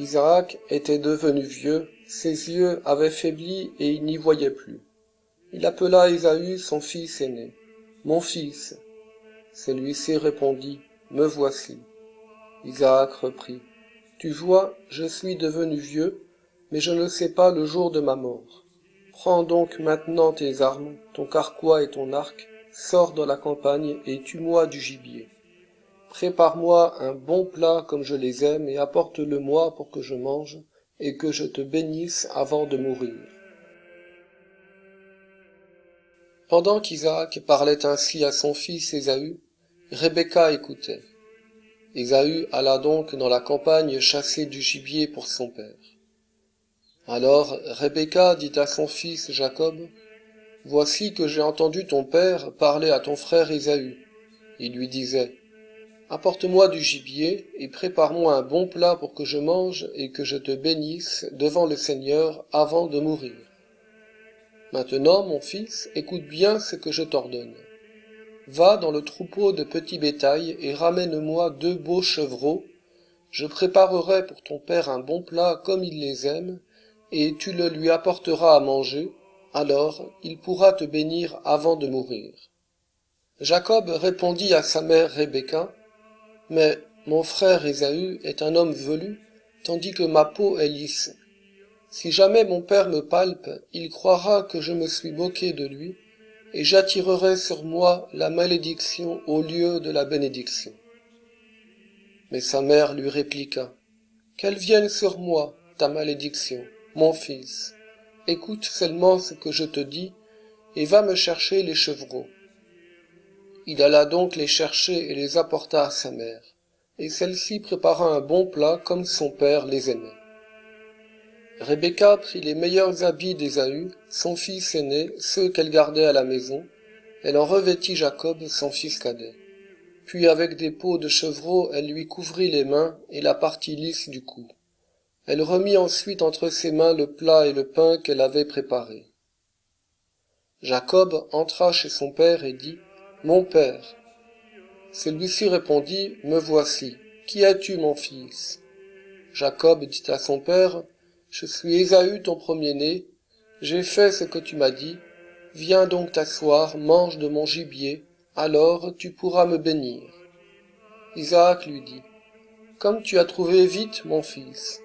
Isaac était devenu vieux, ses yeux avaient faibli et il n'y voyait plus. Il appela Ésaü son fils aîné. « Mon fils !» Celui-ci répondit, « Me voici. » Isaac reprit, « Tu vois, je suis devenu vieux, mais je ne sais pas le jour de ma mort. Prends donc maintenant tes armes, ton carquois et ton arc, sors dans la campagne et tue-moi du gibier. Prépare-moi un bon plat comme je les aime et apporte-le-moi pour que je mange et que je te bénisse avant de mourir. » Pendant qu'Isaac parlait ainsi à son fils Ésaü, Rebecca écoutait. Ésaü alla donc dans la campagne chasser du gibier pour son père. Alors Rebecca dit à son fils Jacob, « Voici que j'ai entendu ton père parler à ton frère Ésaü. Il lui disait, « Apporte-moi du gibier et prépare-moi un bon plat pour que je mange et que je te bénisse devant le Seigneur avant de mourir. Maintenant, mon fils, écoute bien ce que je t'ordonne. Va dans le troupeau de petit bétail et ramène-moi 2 beaux chevreaux. Je préparerai pour ton père un bon plat comme il les aime, et tu le lui apporteras à manger, alors il pourra te bénir avant de mourir. » Jacob répondit à sa mère Rebecca, « Mais mon frère Ésaü est un homme velu, tandis que ma peau est lisse. Si jamais mon père me palpe, il croira que je me suis moqué de lui, et j'attirerai sur moi la malédiction au lieu de la bénédiction. » Mais sa mère lui répliqua, « Qu'elle vienne sur moi, ta malédiction, mon fils. Écoute seulement ce que je te dis, et va me chercher les chevreaux. » Il alla donc les chercher et les apporta à sa mère, et celle-ci prépara un bon plat comme son père les aimait. Rebecca prit les meilleurs habits d'Ésaü, son fils aîné, ceux qu'elle gardait à la maison. Elle en revêtit Jacob, son fils cadet. Puis avec des peaux de chevreau, elle lui couvrit les mains et la partie lisse du cou. Elle remit ensuite entre ses mains le plat et le pain qu'elle avait préparés. Jacob entra chez son père et dit, « Mon père. » Celui-ci répondit, « Me voici. Qui es-tu, mon fils ?» Jacob dit à son père, « Je suis Ésaü, ton premier-né. J'ai fait ce que tu m'as dit. Viens donc t'asseoir, mange de mon gibier, alors tu pourras me bénir. » Isaac lui dit, « Comme tu as trouvé vite, mon fils. »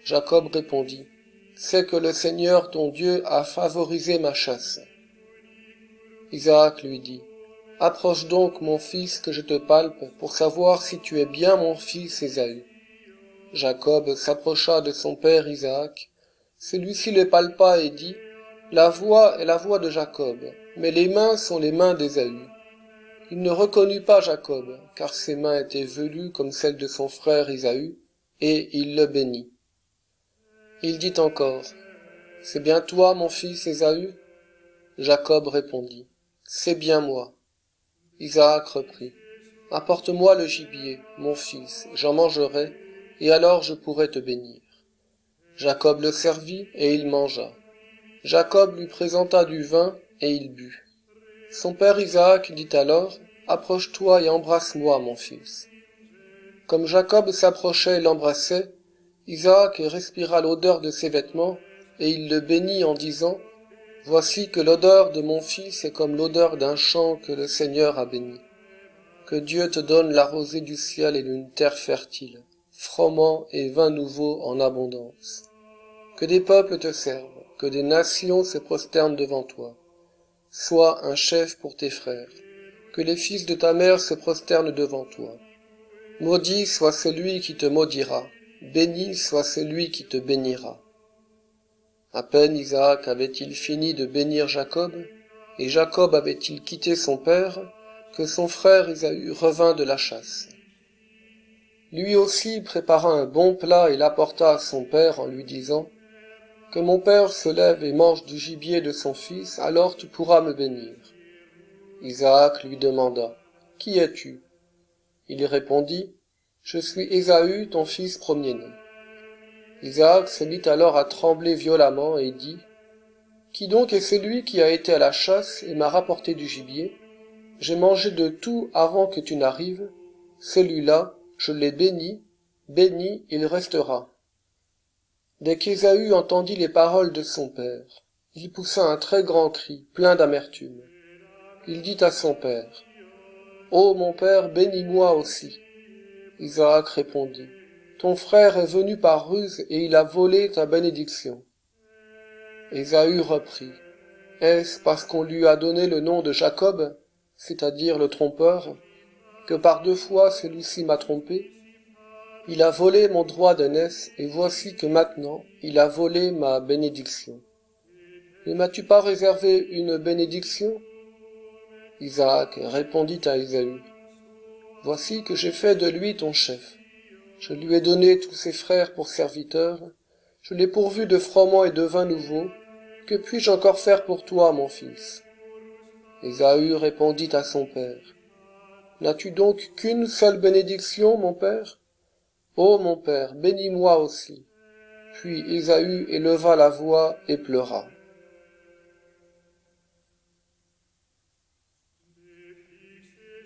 Jacob répondit, « C'est que le Seigneur ton Dieu a favorisé ma chasse. » Isaac lui dit, « Approche donc, mon fils, que je te palpe, pour savoir si tu es bien mon fils Ésaü. » Jacob s'approcha de son père Isaac. Celui-ci le palpa et dit, « La voix est la voix de Jacob, mais les mains sont les mains d'Ésaü. » Il ne reconnut pas Jacob, car ses mains étaient velues comme celles de son frère Ésaü, et il le bénit. Il dit encore, « C'est bien toi, mon fils Ésaü ?» Jacob répondit, « C'est bien moi. » Isaac reprit, « Apporte-moi le gibier, mon fils, j'en mangerai, et alors je pourrai te bénir. » Jacob le servit, et il mangea. Jacob lui présenta du vin, et il but. Son père Isaac dit alors, « Approche-toi et embrasse-moi, mon fils. » Comme Jacob s'approchait et l'embrassait, Isaac respira l'odeur de ses vêtements, et il le bénit en disant, « Voici que l'odeur de mon fils est comme l'odeur d'un champ que le Seigneur a béni. Que Dieu te donne la rosée du ciel et d'une terre fertile, froment et vin nouveau en abondance. Que des peuples te servent, que des nations se prosternent devant toi. Sois un chef pour tes frères, que les fils de ta mère se prosternent devant toi. Maudit soit celui qui te maudira, béni soit celui qui te bénira. » À peine Isaac avait-il fini de bénir Jacob, et Jacob avait-il quitté son père, que son frère Ésaü revint de la chasse. Lui aussi prépara un bon plat et l'apporta à son père en lui disant, « Que mon père se lève et mange du gibier de son fils, alors tu pourras me bénir. » Isaac lui demanda, « Qui es-tu » Il répondit, « Je suis Ésaü, ton fils premier-né. » Isaac se mit alors à trembler violemment et dit, « Qui donc est celui qui a été à la chasse et m'a rapporté du gibier? J'ai mangé de tout avant que tu n'arrives. Celui-là, je l'ai béni, béni il restera. Dès qu'Ésaü entendit les paroles de son père, il poussa un très grand cri, plein d'amertume. Il dit à son père, « Ô mon père, bénis-moi aussi. » Isaac répondit, « Ton frère est venu par ruse et il a volé ta bénédiction. » Ésaü reprit, « Est-ce parce qu'on lui a donné le nom de Jacob, c'est-à-dire le trompeur, que par 2 fois celui-ci m'a trompé? Il a volé mon droit d'aînesse, et voici que maintenant il a volé ma bénédiction. Ne m'as-tu pas réservé une bénédiction? » Isaac répondit à Ésaü, « Voici que j'ai fait de lui ton chef. Je lui ai donné tous ses frères pour serviteurs, je l'ai pourvu de froment et de vin nouveau. Que puis-je encore faire pour toi, mon fils? » Ésaü répondit à son père, « N'as-tu donc qu'une seule bénédiction, mon père? Ô mon père, bénis-moi aussi. » Puis Ésaü éleva la voix et pleura.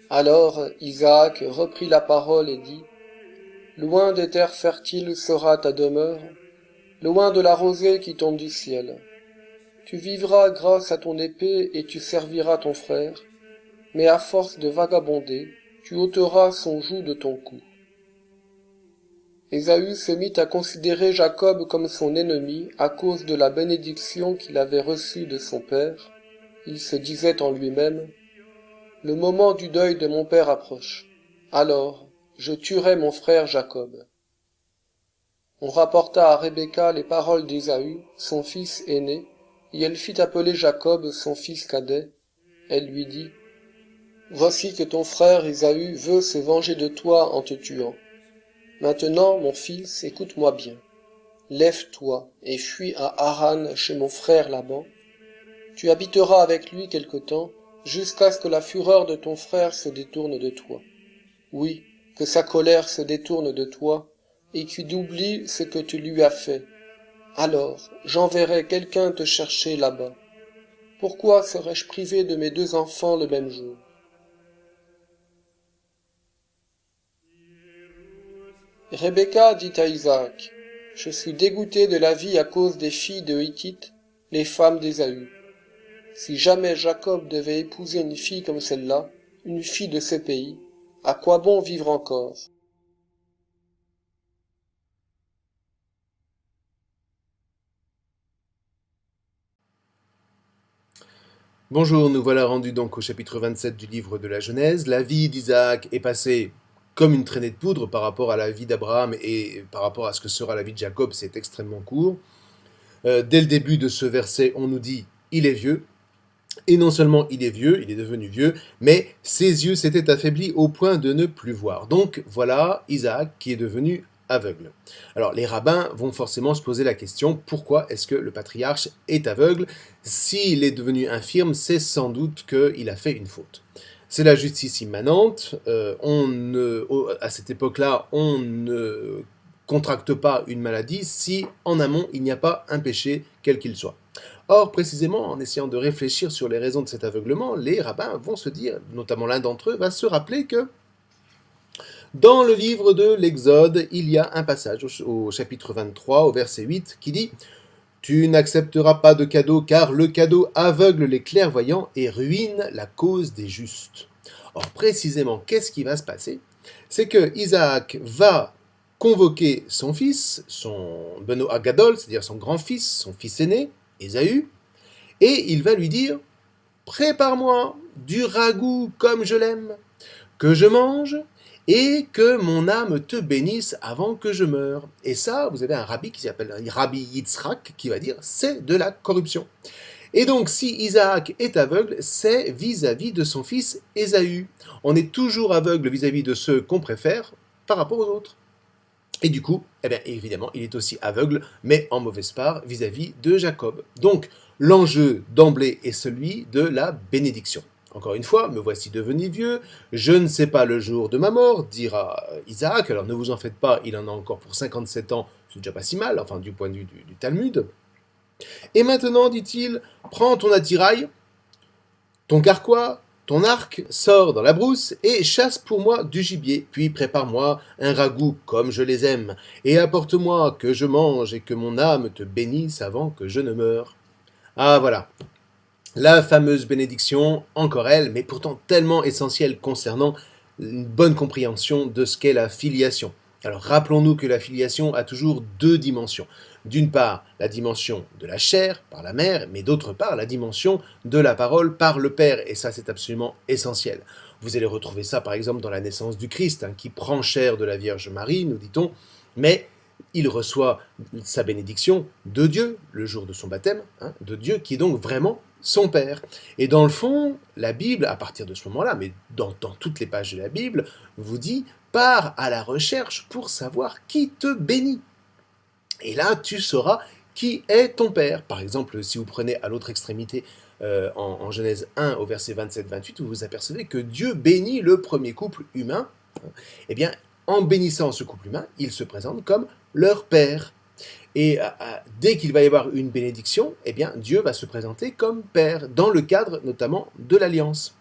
Alors Isaac reprit la parole et dit, « Loin des terres fertiles sera ta demeure, loin de la rosée qui tombe du ciel. Tu vivras grâce à ton épée et tu serviras ton frère, mais à force de vagabonder, tu ôteras son joug de ton cou. » Ésaü se mit à considérer Jacob comme son ennemi à cause de la bénédiction qu'il avait reçue de son père. Il se disait en lui-même, « Le moment du deuil de mon père approche. Alors, je tuerai mon frère Jacob. » On rapporta à Rebecca les paroles d'Ésaü, son fils aîné, et elle fit appeler Jacob, son fils cadet. Elle lui dit, « Voici que ton frère Ésaü veut se venger de toi en te tuant. Maintenant, mon fils, écoute-moi bien. Lève-toi et fuis à Haran chez mon frère Laban. Tu habiteras avec lui quelque temps, jusqu'à ce que la fureur de ton frère se détourne de toi. Oui, que sa colère se détourne de toi, et qu'il oublie ce que tu lui as fait. Alors, j'enverrai quelqu'un te chercher là-bas. Pourquoi serais-je privé de mes 2 enfants le même jour? » Rebecca dit à Isaac, « Je suis dégoûtée de la vie à cause des filles de Hittite, les femmes d'Ésaü. Si jamais Jacob devait épouser une fille comme celle-là, une fille de ce pays, à quoi bon vivre encore? » Bonjour, nous voilà rendus donc au chapitre 27 du livre de la Genèse. La vie d'Isaac est passée comme une traînée de poudre par rapport à la vie d'Abraham et par rapport à ce que sera la vie de Jacob, c'est extrêmement court. Dès le début de ce verset, on nous dit « il est vieux ». Et non seulement il est vieux, il est devenu vieux, mais ses yeux s'étaient affaiblis au point de ne plus voir. Donc voilà Isaac qui est devenu aveugle. Alors les rabbins vont forcément se poser la question, pourquoi est-ce que le patriarche est aveugle? S'il est devenu infirme, c'est sans doute qu'il a fait une faute. C'est la justice immanente, à cette époque-là, on ne contracte pas une maladie si en amont il n'y a pas un péché quel qu'il soit. Or, précisément, en essayant de réfléchir sur les raisons de cet aveuglement, les rabbins vont se dire, notamment l'un d'entre eux, va se rappeler que dans le livre de l'Exode, il y a un passage au chapitre 23, au verset 8, qui dit « Tu n'accepteras pas de cadeau, car le cadeau aveugle les clairvoyants et ruine la cause des justes. » Or, précisément, qu'est-ce qui va se passer? C'est que Isaac va convoquer son fils, son Beno Agadol, c'est-à-dire son grand-fils, son fils aîné, Ésaü, et il va lui dire « Prépare-moi du ragoût comme je l'aime, que je mange, et que mon âme te bénisse avant que je meure. » Et ça, vous avez un rabbi qui s'appelle Rabbi Yitzhak qui va dire « c'est de la corruption ». Et donc, si Isaac est aveugle, c'est vis-à-vis de son fils Ésaü. On est toujours aveugle vis-à-vis de ceux qu'on préfère par rapport aux autres. Et du coup, eh bien, évidemment, il est aussi aveugle, mais en mauvaise part vis-à-vis de Jacob. Donc, l'enjeu d'emblée est celui de la bénédiction. Encore une fois, me voici devenu vieux, je ne sais pas le jour de ma mort, dira Isaac, alors ne vous en faites pas, il en a encore pour 57 ans, c'est déjà pas si mal, enfin du point de vue du Talmud. Et maintenant, dit-il, prends ton attirail, ton carquois, ton arc, sors dans la brousse et chasse pour moi du gibier, puis prépare-moi un ragoût comme je les aime, et apporte-moi que je mange et que mon âme te bénisse avant que je ne meure. Ah voilà, la fameuse bénédiction, encore elle, mais pourtant tellement essentielle concernant une bonne compréhension de ce qu'est la filiation. Alors rappelons-nous que la filiation a toujours deux dimensions. D'une part, la dimension de la chair par la mère, mais d'autre part, la dimension de la parole par le Père. Et ça, c'est absolument essentiel. Vous allez retrouver ça, par exemple, dans la naissance du Christ, qui prend chair de la Vierge Marie, nous dit-on, mais il reçoit sa bénédiction de Dieu, le jour de son baptême, de Dieu, qui est donc vraiment son Père. Et dans le fond, la Bible, à partir de ce moment-là, mais dans toutes les pages de la Bible, vous dit « pars à la recherche pour savoir qui te bénit ». Et là, tu sauras qui est ton Père. Par exemple, si vous prenez à l'autre extrémité, en Genèse 1, au verset 27-28, vous vous apercevez que Dieu bénit le premier couple humain. Eh bien, en bénissant ce couple humain, il se présente comme leur Père. Et dès qu'il va y avoir une bénédiction, eh bien, Dieu va se présenter comme Père, dans le cadre notamment de l'Alliance.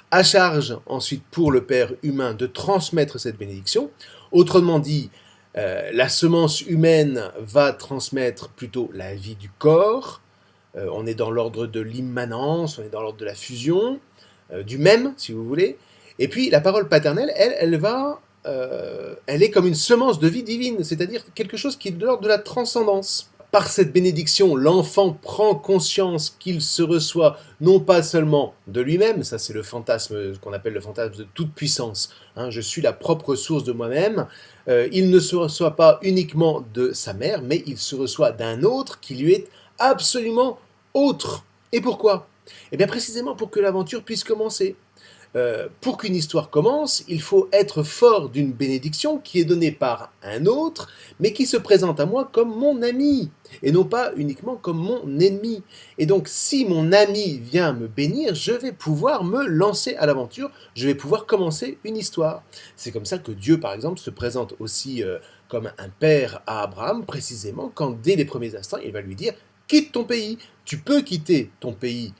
À charge ensuite pour le Père humain de transmettre cette bénédiction. Autrement dit, la semence humaine va transmettre plutôt la vie du corps. On est dans l'ordre de l'immanence, on est dans l'ordre de la fusion, du même, si vous voulez. Et puis la parole paternelle, elle est comme une semence de vie divine, c'est-à-dire quelque chose qui est de l'ordre de la transcendance. Par cette bénédiction, l'enfant prend conscience qu'il se reçoit non pas seulement de lui-même, ça c'est le fantasme qu'on appelle le fantasme de toute puissance, je suis la propre source de moi-même, il ne se reçoit pas uniquement de sa mère, mais il se reçoit d'un autre qui lui est absolument autre. Et pourquoi? Eh bien précisément pour que l'aventure puisse commencer. Pour qu'une histoire commence, il faut être fort d'une bénédiction qui est donnée par un autre, mais qui se présente à moi comme mon ami, et non pas uniquement comme mon ennemi. Et donc, si mon ami vient me bénir, je vais pouvoir me lancer à l'aventure, je vais pouvoir commencer une histoire. C'est comme ça que Dieu, par exemple, se présente aussi comme un père à Abraham, précisément quand, dès les premiers instants, il va lui dire « Quitte ton pays, tu peux quitter ton pays ».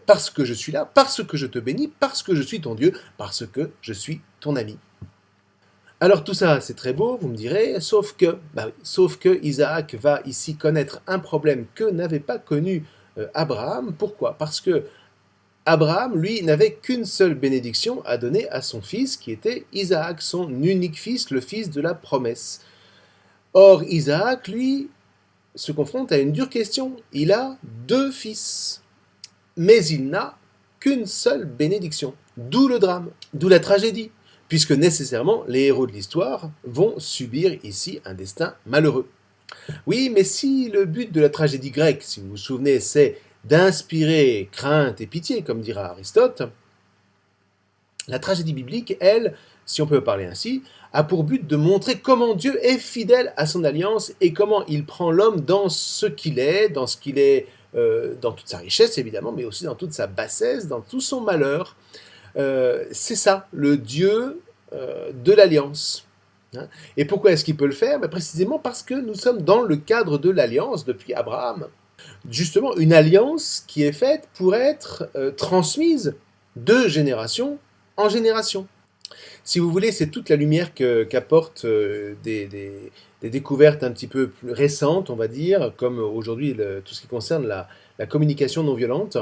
Parce que je suis là, parce que je te bénis, parce que je suis ton Dieu, parce que je suis ton ami. Alors tout ça, c'est très beau, vous me direz, sauf que Isaac va ici connaître un problème que n'avait pas connu Abraham. Pourquoi? Parce que Abraham, lui, n'avait qu'une seule bénédiction à donner à son fils, qui était Isaac, son unique fils, le fils de la promesse. Or, Isaac, lui, se confronte à une dure question. Il a deux fils. Mais il n'a qu'une seule bénédiction. D'où le drame, d'où la tragédie, puisque nécessairement les héros de l'histoire vont subir ici un destin malheureux. Oui, mais si le but de la tragédie grecque, si vous vous souvenez, c'est d'inspirer crainte et pitié, comme dira Aristote, la tragédie biblique, elle, si on peut parler ainsi, a pour but de montrer comment Dieu est fidèle à son alliance et comment il prend l'homme dans ce qu'il est, dans toute sa richesse évidemment, mais aussi dans toute sa bassesse, dans tout son malheur. C'est ça, le Dieu de l'Alliance. Et pourquoi est-ce qu'il peut le faire? Précisément parce que nous sommes dans le cadre de l'Alliance depuis Abraham. Justement, une alliance qui est faite pour être transmise de génération en génération. Si vous voulez, c'est toute la lumière qu'apportent des découvertes un petit peu plus récentes, on va dire, comme aujourd'hui tout ce qui concerne la communication non violente.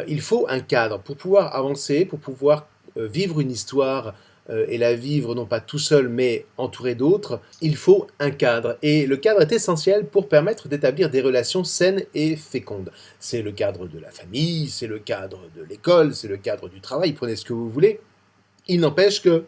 Il faut un cadre pour pouvoir avancer, pour pouvoir vivre une histoire et la vivre non pas tout seul mais entouré d'autres. Il faut un cadre et le cadre est essentiel pour permettre d'établir des relations saines et fécondes. C'est le cadre de la famille, c'est le cadre de l'école, c'est le cadre du travail, prenez ce que vous voulez. Il n'empêche que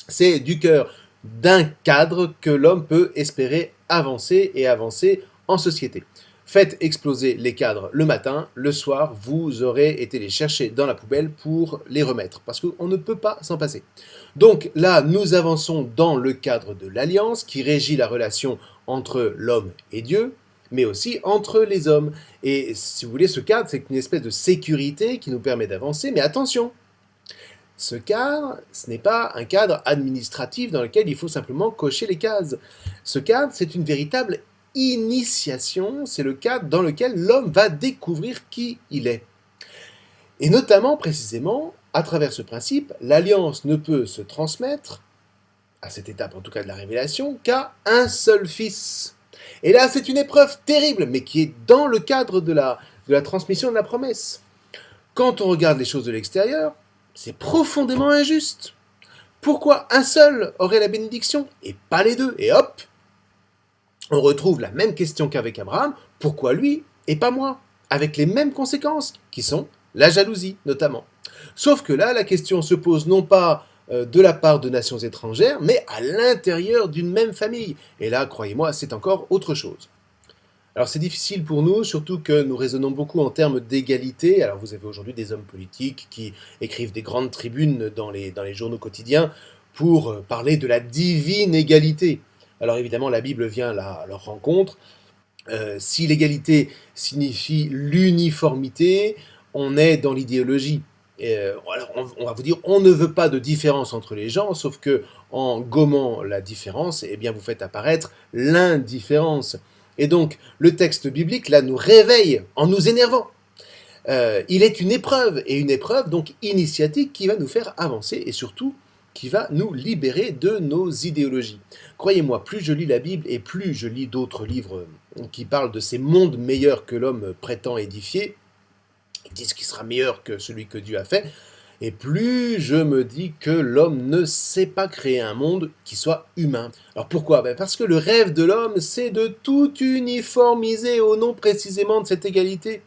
c'est du cœur d'un cadre que l'homme peut espérer avancer et avancer en société. Faites exploser les cadres le matin, le soir, vous aurez été les chercher dans la poubelle pour les remettre, parce qu'on ne peut pas s'en passer. Donc là, nous avançons dans le cadre de l'alliance qui régit la relation entre l'homme et Dieu, mais aussi entre les hommes. Et si vous voulez, ce cadre, c'est une espèce de sécurité qui nous permet d'avancer, mais attention, ce cadre, ce n'est pas un cadre administratif dans lequel il faut simplement cocher les cases. Ce cadre, c'est une véritable initiation, c'est le cadre dans lequel l'homme va découvrir qui il est. Et notamment, précisément, à travers ce principe, l'alliance ne peut se transmettre, à cette étape en tout cas de la révélation, qu'à un seul fils. Et là, c'est une épreuve terrible, mais qui est dans le cadre de la transmission de la promesse. Quand on regarde les choses de l'extérieur, c'est profondément injuste. Pourquoi un seul aurait la bénédiction et pas les deux? Et hop, on retrouve la même question qu'avec Abraham, pourquoi lui et pas moi? Avec les mêmes conséquences, qui sont la jalousie notamment. Sauf que là, la question se pose non pas de la part de nations étrangères, mais à l'intérieur d'une même famille. Et là, croyez-moi, c'est encore autre chose. Alors c'est difficile pour nous, surtout que nous raisonnons beaucoup en termes d'égalité. Alors vous avez aujourd'hui des hommes politiques qui écrivent des grandes tribunes dans les journaux quotidiens pour parler de la divine égalité. Alors évidemment, la Bible vient à leur rencontre. Si l'égalité signifie l'uniformité, on est dans l'idéologie. Alors on va vous dire, on ne veut pas de différence entre les gens, sauf que en gommant la différence, eh bien vous faites apparaître l'indifférence. Et donc, le texte biblique, là, nous réveille en nous énervant. Il est une épreuve, et une épreuve donc initiatique qui va nous faire avancer, et surtout qui va nous libérer de nos idéologies. Croyez-moi, plus je lis la Bible, et plus je lis d'autres livres qui parlent de ces mondes meilleurs que l'homme prétend édifier, ils disent qu'il sera meilleur que celui que Dieu a fait, et plus je me dis que l'homme ne sait pas créer un monde qui soit humain. Alors pourquoi? Parce que le rêve de l'homme, c'est de tout uniformiser au nom précisément de cette égalité.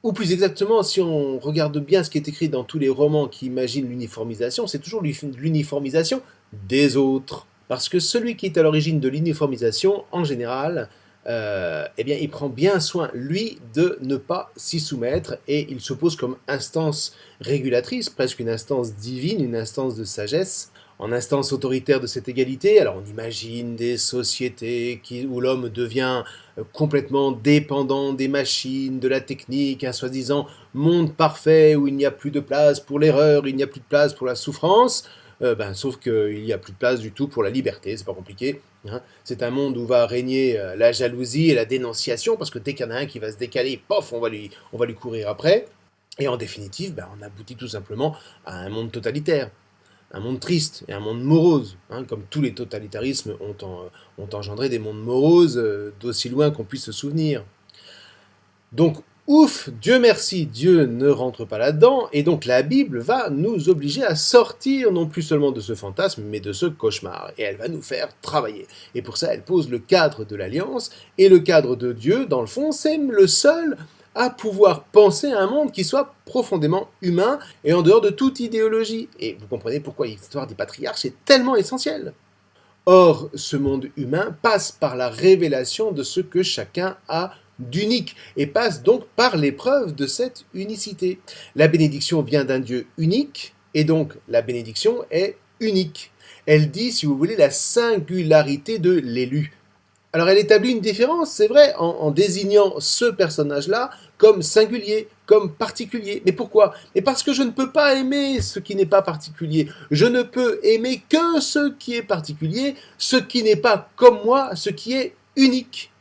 Ou plus exactement, si on regarde bien ce qui est écrit dans tous les romans qui imaginent l'uniformisation, c'est toujours l'uniformisation des autres. Parce que celui qui est à l'origine de l'uniformisation, en général, eh bien, il prend bien soin, lui, de ne pas s'y soumettre, et il se pose comme instance régulatrice, presque une instance divine, une instance de sagesse, en instance autoritaire de cette égalité. Alors on imagine des sociétés où l'homme devient complètement dépendant des machines, de la technique, un soi-disant monde parfait où il n'y a plus de place pour l'erreur, il n'y a plus de place pour la souffrance, sauf qu'il n'y a plus de place du tout pour la liberté, c'est pas compliqué. Hein. C'est un monde où va régner la jalousie et la dénonciation, parce que dès qu'il y en a un qui va se décaler, pof, on va lui courir après. Et en définitive, on aboutit tout simplement à un monde totalitaire. Un monde triste et un monde morose, hein, comme tous les totalitarismes ont engendré des mondes moroses d'aussi loin qu'on puisse se souvenir. Donc, ouf, Dieu merci, Dieu ne rentre pas là-dedans, et donc la Bible va nous obliger à sortir non plus seulement de ce fantasme, mais de ce cauchemar, et elle va nous faire travailler. Et pour ça, elle pose le cadre de l'alliance, et le cadre de Dieu, dans le fond, c'est le seul à pouvoir penser à un monde qui soit profondément humain et en dehors de toute idéologie. Et vous comprenez pourquoi l'histoire des patriarches est tellement essentielle. Or, ce monde humain passe par la révélation de ce que chacun a d'unique et passe donc par l'épreuve de cette unicité. La bénédiction vient d'un Dieu unique et donc la bénédiction est unique. Elle dit, si vous voulez, la singularité de l'élu. Alors elle établit une différence, c'est vrai, en désignant ce personnage-là comme singulier, comme particulier. Mais pourquoi? Et parce que je ne peux pas aimer ce qui n'est pas particulier. Je ne peux aimer que ce qui est particulier, ce qui n'est pas comme moi, ce qui est unique.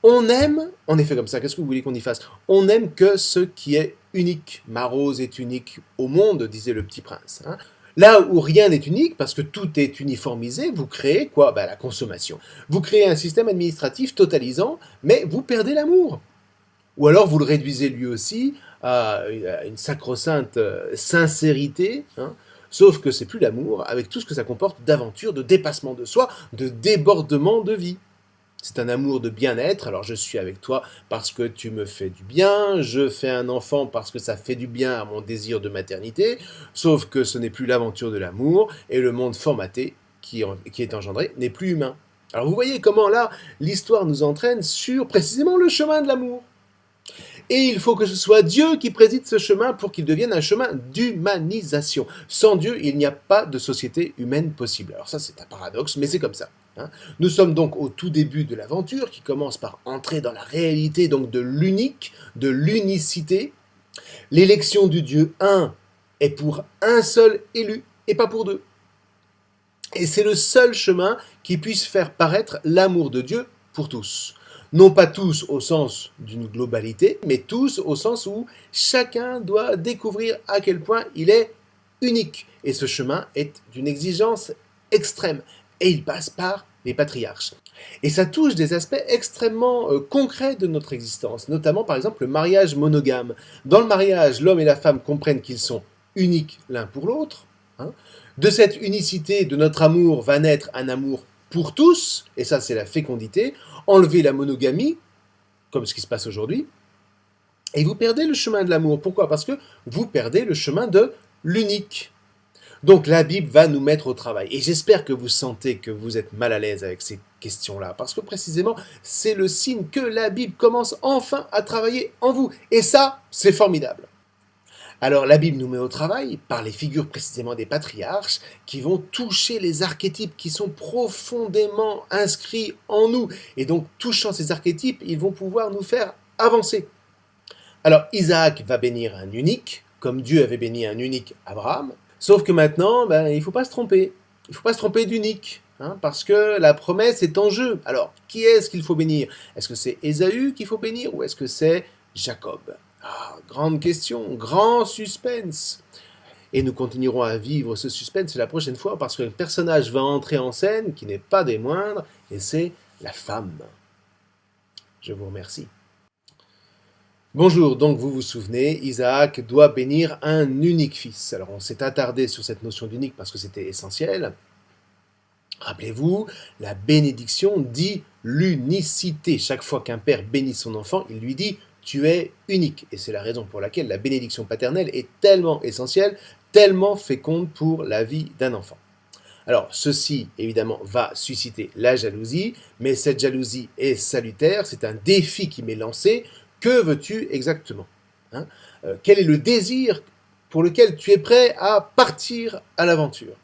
On aime, en effet comme ça, qu'est-ce que vous voulez qu'on y fasse? On n'aime que ce qui est unique. Ma rose est unique au monde, disait le petit prince. Hein. Là où rien n'est unique, parce que tout est uniformisé, vous créez quoi? La consommation. Vous créez un système administratif totalisant, mais vous perdez l'amour. Ou alors vous le réduisez lui aussi à une sacro-sainte sincérité, hein, sauf que c'est plus l'amour, avec tout ce que ça comporte d'aventure, de dépassement de soi, de débordement de vie. C'est un amour de bien-être, alors je suis avec toi parce que tu me fais du bien, je fais un enfant parce que ça fait du bien à mon désir de maternité, sauf que ce n'est plus l'aventure de l'amour, et le monde formaté qui est engendré n'est plus humain. Alors vous voyez comment là, l'histoire nous entraîne sur précisément le chemin de l'amour. Et il faut que ce soit Dieu qui préside ce chemin pour qu'il devienne un chemin d'humanisation. Sans Dieu, il n'y a pas de société humaine possible. Alors ça, c'est un paradoxe, mais c'est comme ça. Hein. Nous sommes donc au tout début de l'aventure qui commence par entrer dans la réalité donc de l'unique, de l'unicité. L'élection du Dieu un est pour un seul élu et pas pour deux. Et c'est le seul chemin qui puisse faire paraître l'amour de Dieu pour tous. Non pas tous au sens d'une globalité, mais tous au sens où chacun doit découvrir à quel point il est unique. Et ce chemin est d'une exigence extrême. Et il passe par les patriarches. Et ça touche des aspects extrêmement concrets de notre existence, notamment par exemple le mariage monogame. Dans le mariage, l'homme et la femme comprennent qu'ils sont uniques l'un pour l'autre. Hein. De cette unicité de notre amour va naître un amour pour tous, et ça c'est la fécondité. Enlevez la monogamie, comme ce qui se passe aujourd'hui, et vous perdez le chemin de l'amour. Pourquoi? Parce que vous perdez le chemin de l'unique. Donc la Bible va nous mettre au travail. Et j'espère que vous sentez que vous êtes mal à l'aise avec ces questions-là, parce que précisément, c'est le signe que la Bible commence enfin à travailler en vous. Et ça, c'est formidable. Alors la Bible nous met au travail par les figures précisément des patriarches qui vont toucher les archétypes qui sont profondément inscrits en nous. Et donc touchant ces archétypes, ils vont pouvoir nous faire avancer. Alors Isaac va bénir un unique, comme Dieu avait béni un unique Abraham. Sauf que maintenant, il ne faut pas se tromper. Il ne faut pas se tromper d'unique, hein, parce que la promesse est en jeu. Alors, qui est-ce qu'il faut bénir? Est-ce que c'est Ésaü qu'il faut bénir ou est-ce que c'est Jacob? Ah, grande question, grand suspense. Et nous continuerons à vivre ce suspense la prochaine fois parce qu'un personnage va entrer en scène qui n'est pas des moindres, et c'est la femme. Je vous remercie. Bonjour, donc vous vous souvenez, Isaac doit bénir un unique fils. Alors on s'est attardé sur cette notion d'unique parce que c'était essentiel. Rappelez-vous, la bénédiction dit l'unicité. Chaque fois qu'un père bénit son enfant, il lui dit « tu es unique ». Et c'est la raison pour laquelle la bénédiction paternelle est tellement essentielle, tellement féconde pour la vie d'un enfant. Alors, ceci, évidemment, va susciter la jalousie, mais cette jalousie est salutaire, c'est un défi qui m'est lancé. Que veux-tu exactement, hein? Quel est le désir pour lequel tu es prêt à partir à l'aventure?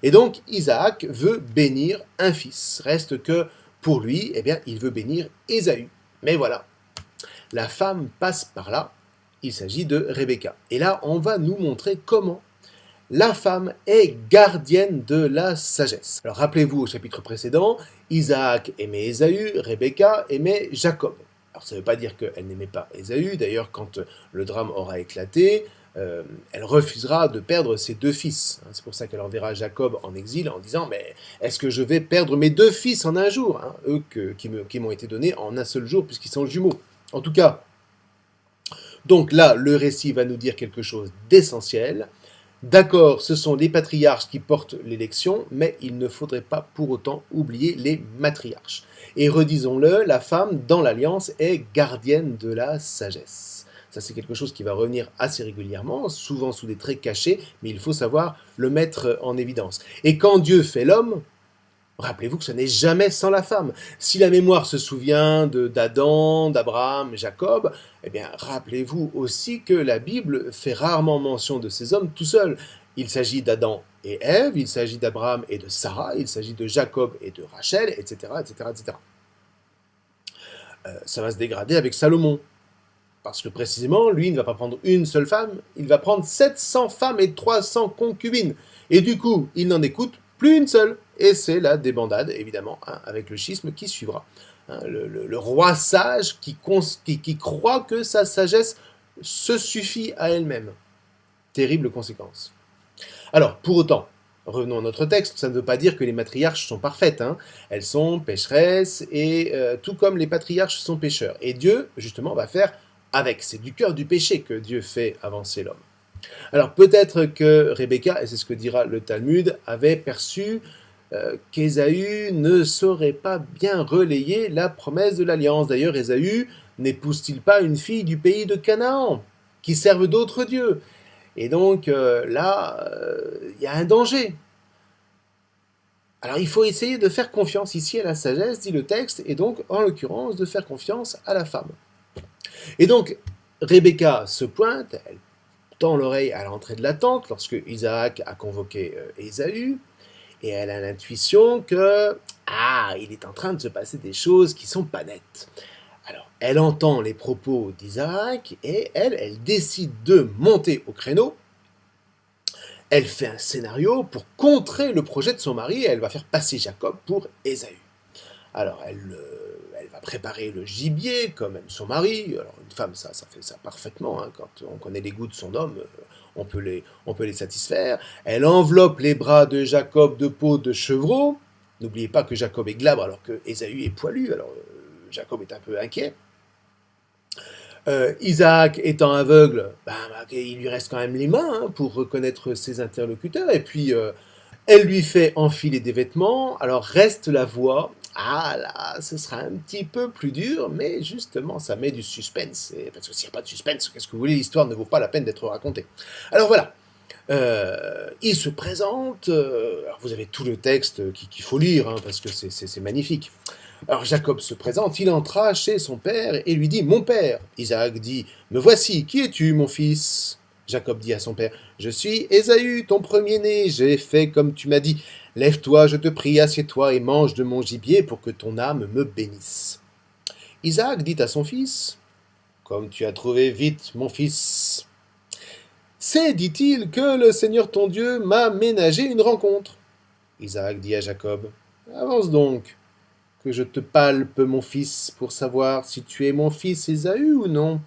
Et donc, Isaac veut bénir un fils. Reste que, pour lui, eh bien, il veut bénir Ésaü. Mais voilà, la femme passe par là. Il s'agit de Rebecca. Et là, on va nous montrer comment la femme est gardienne de la sagesse. Alors, rappelez-vous au chapitre précédent, Isaac aimait Ésaü, Rebecca aimait Jacob. Alors ça ne veut pas dire qu'elle n'aimait pas Ésaü, d'ailleurs quand le drame aura éclaté, elle refusera de perdre ses deux fils. C'est pour ça qu'elle enverra Jacob en exil en disant « mais est-ce que je vais perdre mes deux fils en un jour, hein, eux qui m'ont été donnés en un seul jour puisqu'ils sont jumeaux ?» En tout cas, donc là le récit va nous dire quelque chose d'essentiel. D'accord, ce sont les patriarches qui portent l'élection, mais il ne faudrait pas pour autant oublier les matriarches. Et redisons-le, la femme, dans l'alliance, est gardienne de la sagesse. Ça, c'est quelque chose qui va revenir assez régulièrement, souvent sous des traits cachés, mais il faut savoir le mettre en évidence. Et quand Dieu fait l'homme, rappelez-vous que ce n'est jamais sans la femme. Si la mémoire se souvient d'Adam, d'Abraham, Jacob, eh bien, rappelez-vous aussi que la Bible fait rarement mention de ces hommes tout seuls. Il s'agit d'Adam et Ève, il s'agit d'Abraham et de Sarah, il s'agit de Jacob et de Rachel, etc., etc., etc. Ça va se dégrader avec Salomon. Parce que précisément, lui, il ne va pas prendre une seule femme, il va prendre 700 femmes et 300 concubines. Et du coup, il n'en écoute plus une seule. Et c'est la débandade, évidemment, hein, avec le schisme qui suivra. Hein, le roi sage qui croit que sa sagesse se suffit à elle-même. Terrible conséquence. Alors, pour autant, revenons à notre texte, ça ne veut pas dire que les matriarches sont parfaites. Hein. Elles sont pécheresses, et tout comme les patriarches sont pécheurs. Et Dieu, justement, va faire avec. C'est du cœur du péché que Dieu fait avancer l'homme. Alors peut-être que Rebecca, et c'est ce que dira le Talmud, avait perçu qu'Ésaü ne saurait pas bien relayer la promesse de l'alliance. D'ailleurs, Ésaü n'épouse-t-il pas une fille du pays de Canaan, qui servent d'autres dieux? Et donc là, il y a un danger. Alors il faut essayer de faire confiance ici à la sagesse, dit le texte, et donc en l'occurrence de faire confiance à la femme. Et donc Rebecca se pointe, elle tend l'oreille à l'entrée de la tente lorsque Isaac a convoqué Ésaü, et elle a l'intuition que il est en train de se passer des choses qui sont pas nettes. Alors, elle entend les propos d'Isaac et elle décide de monter au créneau. Elle fait un scénario pour contrer le projet de son mari et elle va faire passer Jacob pour Ésaü. Alors, elle elle va préparer le gibier, comme aime son mari. Alors une femme, ça fait ça parfaitement, hein. Quand on connaît les goûts de son homme, on peut les satisfaire. Elle enveloppe les bras de Jacob de peau de chevreau. N'oubliez pas que Jacob est glabre alors que Ésaü est poilu, alors Jacob est un peu inquiet. Isaac étant aveugle, il lui reste quand même les mains, hein, pour reconnaître ses interlocuteurs, et puis elle lui fait enfiler des vêtements, alors reste la voix. Ah là, ce sera un petit peu plus dur, mais justement, ça met du suspense. Parce que s'il n'y a pas de suspense, qu'est-ce que vous voulez, l'histoire ne vaut pas la peine d'être racontée. Alors voilà, il se présente, alors vous avez tout le texte qu'il faut lire, hein, parce que c'est magnifique. Alors Jacob se présente, il entra chez son père et lui dit « Mon père ». Isaac dit « Me voici, qui es-tu, mon fils ?» Jacob dit à son père « Je suis Ésaü, ton premier-né, j'ai fait comme tu m'as dit. Lève-toi, je te prie, assieds-toi et mange de mon gibier pour que ton âme me bénisse. » Isaac dit à son fils « Comme tu as trouvé vite, mon fils. » « C'est, dit-il, que le Seigneur ton Dieu m'a ménagé une rencontre. » Isaac dit à Jacob « Avance donc, que je te palpe, mon fils, pour savoir si tu es mon fils Ésaü ou non. »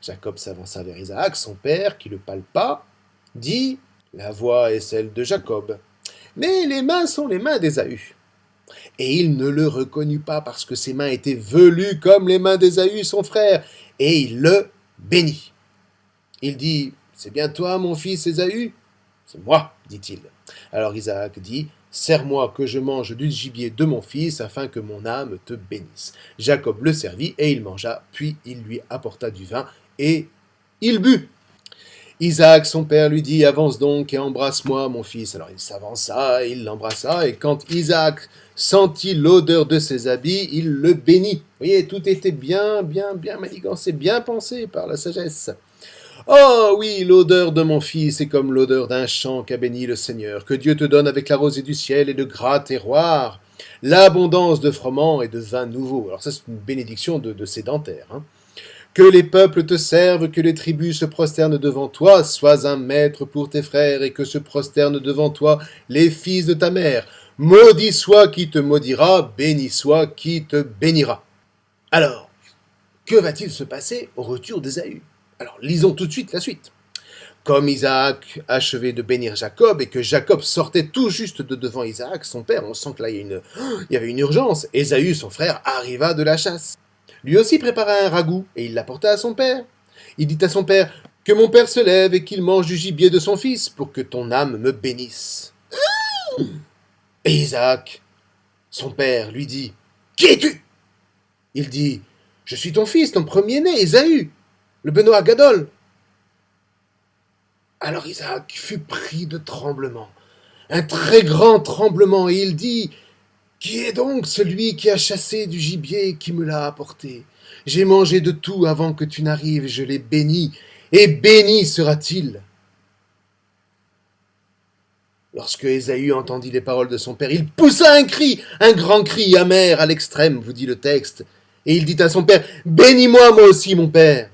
Jacob s'avança vers Isaac, son père, qui le palpa, dit « La voix est celle de Jacob, mais les mains sont les mains d'Ésaü. » Et il ne le reconnut pas parce que ses mains étaient velues comme les mains d'Ésaü, son frère, et il le bénit. Il dit « C'est bien toi, mon fils Ésaü ?»« C'est moi, dit-il. » Alors Isaac dit « Serre-moi que je mange du gibier de mon fils, afin que mon âme te bénisse. » Jacob le servit, et il mangea, puis il lui apporta du vin, et il but. Isaac, son père, lui dit « Avance donc et embrasse-moi, mon fils. » Alors il s'avança, il l'embrassa, et quand Isaac sentit l'odeur de ses habits, il le bénit. Vous voyez, tout était bien manigancé, bien pensé par la sagesse. « Oh oui, l'odeur de mon fils est comme l'odeur d'un champ qu'a béni le Seigneur. Que Dieu te donne avec la rosée du ciel et de gras terroirs, l'abondance de froment et de vin nouveau. » Alors ça, c'est une bénédiction de sédentaire. Hein. « Que les peuples te servent, que les tribus se prosternent devant toi. Sois un maître pour tes frères et que se prosternent devant toi les fils de ta mère. Maudit soit qui te maudira, béni soit qui te bénira. » Alors, que va-t-il se passer au retour d'Ésaü? Alors, lisons tout de suite la suite. Comme Isaac achevait de bénir Jacob et que Jacob sortait tout juste de devant Isaac, son père, on sent que là il y avait une urgence. Ésaü, son frère, arriva de la chasse. Lui aussi prépara un ragoût et il l'apporta à son père. Il dit à son père « Que mon père se lève et qu'il mange du gibier de son fils pour que ton âme me bénisse. » Et Isaac, son père, lui dit « Qui es-tu » Il dit « Je suis ton fils, ton premier-né, Ésaü, le Benoît Gadol. » Alors Isaac fut pris de tremblement, un très grand tremblement, et il dit « Qui est donc celui qui a chassé du gibier et qui me l'a apporté? J'ai mangé de tout avant que tu n'arrives, je l'ai béni, et béni sera-t-il. » Lorsque Ésaü entendit les paroles de son père, il poussa un cri, un grand cri amer à l'extrême, vous dit le texte, et il dit à son père « Bénis-moi moi aussi, mon père. »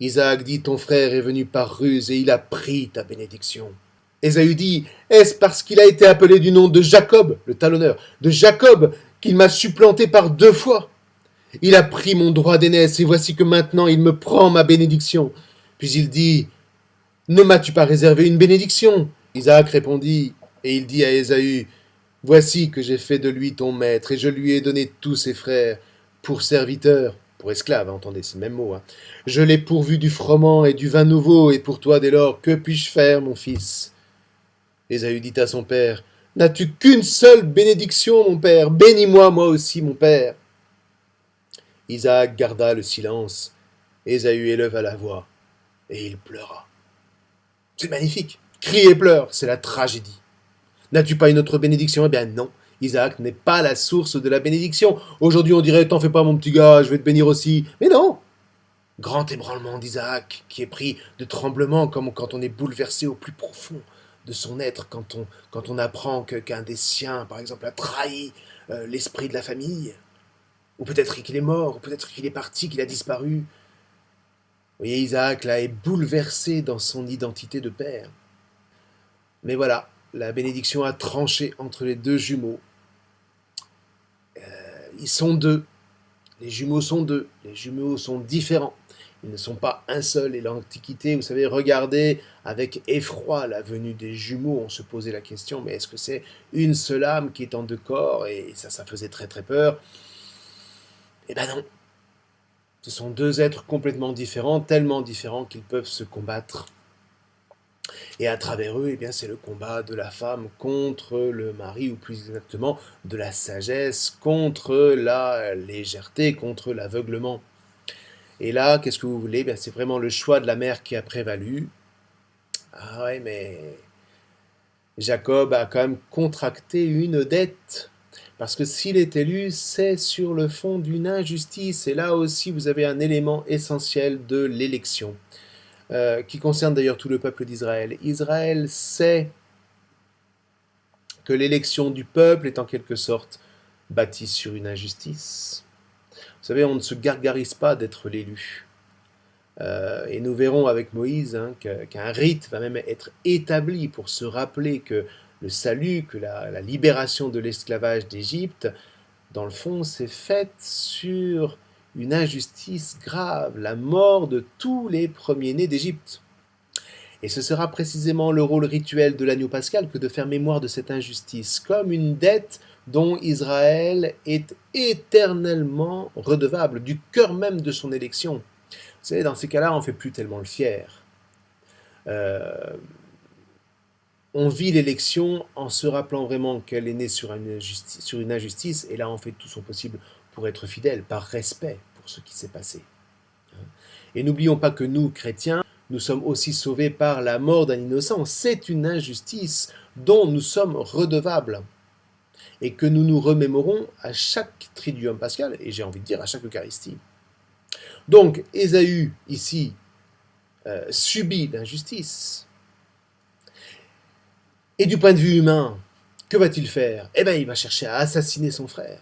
Isaac dit « Ton frère est venu par ruse et il a pris ta bénédiction. » Ésaü dit « Est-ce parce qu'il a été appelé du nom de Jacob, le talonneur, de Jacob, qu'il m'a supplanté par 2 fois? Il a pris mon droit d'aînesse et voici que maintenant il me prend ma bénédiction. » Puis il dit « Ne m'as-tu pas réservé une bénédiction ?» Isaac répondit et il dit à Ésaü « Voici que j'ai fait de lui ton maître et je lui ai donné tous ses frères pour serviteurs. » Pour esclave, entendez, c'est le même mot. Hein. Je l'ai pourvu du froment et du vin nouveau, et pour toi, dès lors, que puis-je faire, mon fils? Ésaü dit à son père, n'as-tu qu'une seule bénédiction, mon père? Bénis-moi, moi aussi, mon père. Isaac garda le silence. Ésaü éleva la voix, et il pleura. C'est magnifique. Crie et pleure, c'est la tragédie. N'as-tu pas une autre bénédiction? Eh bien non. Isaac n'est pas la source de la bénédiction. Aujourd'hui, on dirait « T'en fais pas, mon petit gars, je vais te bénir aussi. » Mais non. Grand ébranlement d'Isaac, qui est pris de tremblement comme quand on est bouleversé au plus profond de son être, quand on apprend qu'un des siens, par exemple, a trahi l'esprit de la famille, ou peut-être qu'il est mort, ou peut-être qu'il est parti, qu'il a disparu. Vous voyez, Isaac, là, est bouleversé dans son identité de père. Mais voilà, la bénédiction a tranché entre les 2 jumeaux. ils sont deux. Les jumeaux sont deux. Les jumeaux sont différents. Ils ne sont pas un seul. Et l'Antiquité, vous savez, regardez avec effroi la venue des jumeaux. On se posait la question, mais est-ce que c'est une seule âme qui est en deux corps? Et ça faisait très très peur. Eh ben non. Ce sont deux êtres complètement différents, tellement différents qu'ils peuvent se combattre. Et à travers eux, eh bien, c'est le combat de la femme contre le mari, ou plus exactement de la sagesse contre la légèreté, contre l'aveuglement. Et là, qu'est-ce que vous voulez? Ben, c'est vraiment le choix de la mère qui a prévalu. Ah ouais, mais Jacob a quand même contracté une dette. Parce que s'il est élu, c'est sur le fond d'une injustice. Et là aussi, vous avez un élément essentiel de l'élection. Qui concerne d'ailleurs tout le peuple d'Israël. Israël sait que l'élection du peuple est en quelque sorte bâtie sur une injustice. Vous savez, on ne se gargarise pas d'être l'élu. Et nous verrons avec Moïse qu'un rite va même être établi pour se rappeler que le salut, que la libération de l'esclavage d'Égypte, dans le fond, s'est faite sur une injustice grave, la mort de tous les premiers-nés d'Égypte. Et ce sera précisément le rôle rituel de l'agneau pascal que de faire mémoire de cette injustice, comme une dette dont Israël est éternellement redevable, du cœur même de son élection. Vous savez, dans ces cas-là, on ne fait plus tellement le fier. On vit l'élection en se rappelant vraiment qu'elle est née sur une injustice, et là on fait tout son possible pour être fidèle, par respect pour ce qui s'est passé. Et n'oublions pas que nous, chrétiens, nous sommes aussi sauvés par la mort d'un innocent. C'est une injustice dont nous sommes redevables, et que nous nous remémorons à chaque triduum pascal, et j'ai envie de dire à chaque Eucharistie. Donc, Ésaü, ici, subit l'injustice. Et du point de vue humain, que va-t-il faire? Eh bien, il va chercher à assassiner son frère.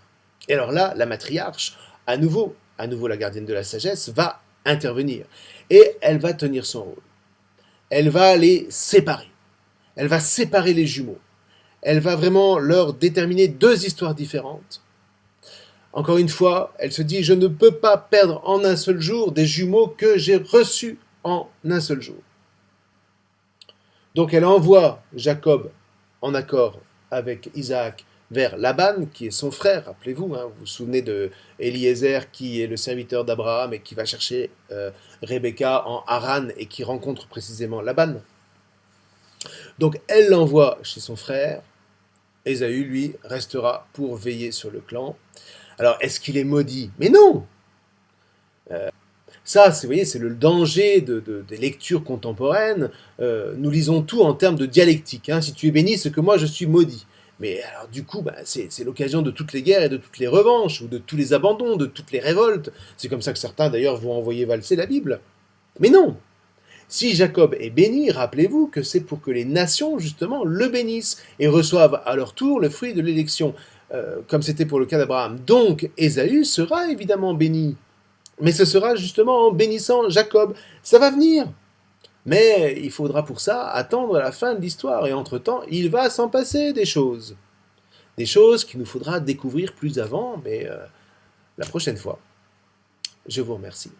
Et alors là, la matriarche, à nouveau la gardienne de la sagesse, va intervenir. Et elle va tenir son rôle. Elle va les séparer. Elle va séparer les jumeaux. Elle va vraiment leur déterminer deux histoires différentes. Encore une fois, elle se dit, je ne peux pas perdre en un seul jour des jumeaux que j'ai reçus en un seul jour. Donc elle envoie Jacob en accord avec Isaac vers Laban, qui est son frère, rappelez-vous, vous vous souvenez de Eliezer, qui est le serviteur d'Abraham et qui va chercher Rebecca en Haran et qui rencontre précisément Laban. Donc elle l'envoie chez son frère. Ésaü, lui, restera pour veiller sur le clan. Alors, est-ce qu'il est maudit? Mais non! Ça, vous voyez, c'est le danger des lectures contemporaines. Nous lisons tout en termes de dialectique. Si tu es béni, c'est que moi, je suis maudit. Mais alors, du coup, c'est l'occasion de toutes les guerres et de toutes les revanches, ou de tous les abandons, de toutes les révoltes. C'est comme ça que certains, d'ailleurs, vont envoyer valser la Bible. Mais non! Si Jacob est béni, rappelez-vous que c'est pour que les nations, justement, le bénissent et reçoivent à leur tour le fruit de l'élection, comme c'était pour le cas d'Abraham. Donc, Ésaü sera évidemment béni. Mais ce sera justement en bénissant Jacob. Ça va venir. Mais il faudra pour ça attendre la fin de l'histoire. Et entre-temps, il va s'en passer des choses. Des choses qu'il nous faudra découvrir plus avant, mais la prochaine fois. Je vous remercie.